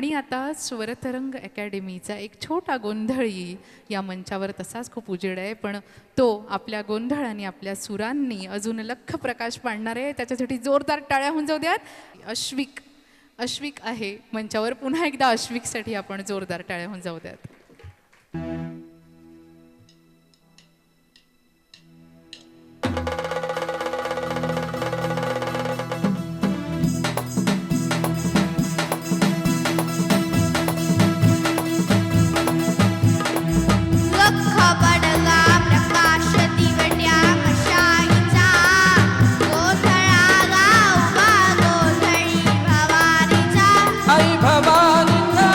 आणि आता स्वरतरंग अकॅडमीचा एक छोटा गोंधळी या मंचावर तसाच खूप उजेड आहे, पण तो आपल्या गोंधळ आणि आपल्या सुरांनी अजून लख प्रकाश पाडणार आहे. त्याच्यासाठी जोरदार टाळ्या होऊन जाऊ द्यात. अश्विक आहे मंचावर. पुन्हा एकदा अश्विकसाठी आपण जोरदार टाळ्या होऊन जाऊ द्यात. आई भवानीचा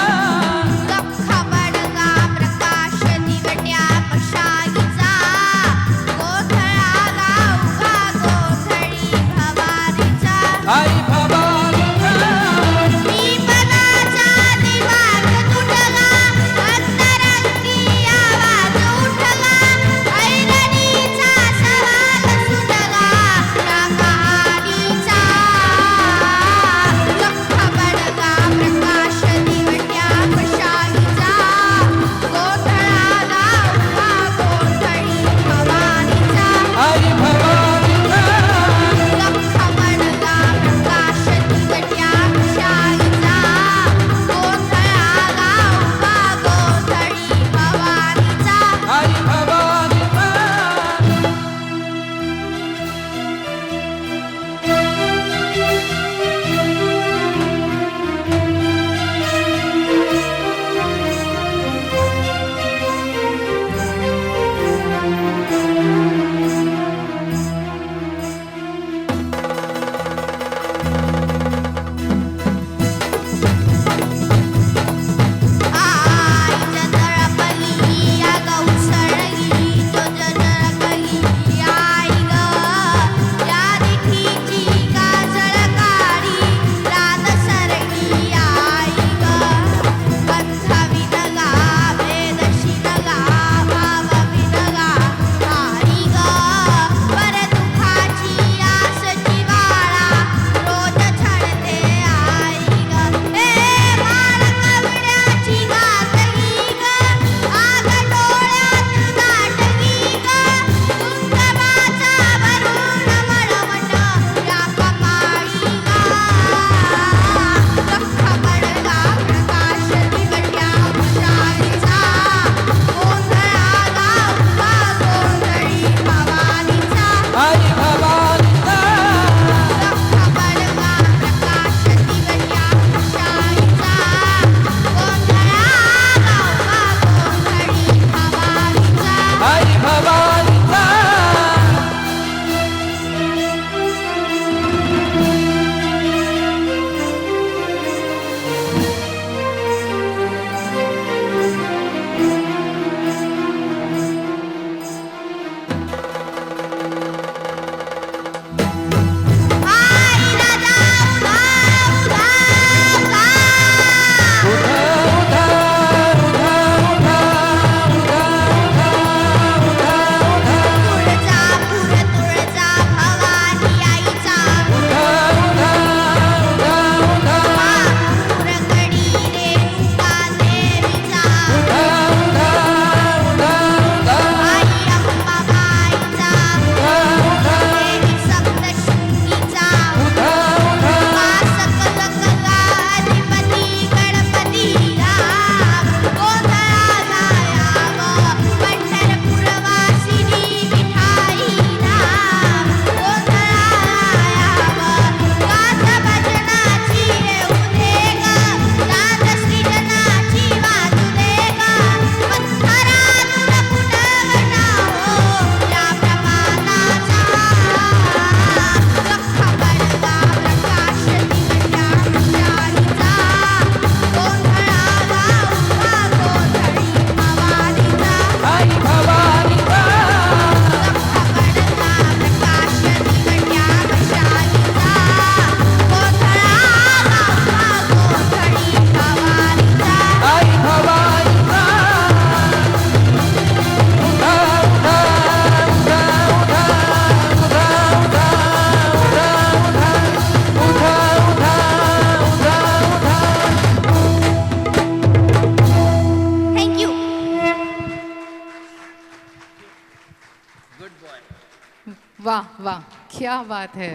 गुड बॉय। वाह वाह, क्या बात है।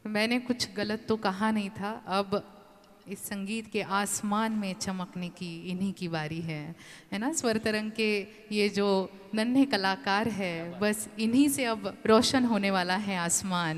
मैंने कुछ गलत तो कहा नहीं था। अब इस संगीत के आसमान में चमकने की इन्हीं की बारी है ना। स्वर तरंग के ये जो नन्हे कलाकार है, बस इन्हीं से अब रोशन होने वाला है आसमान।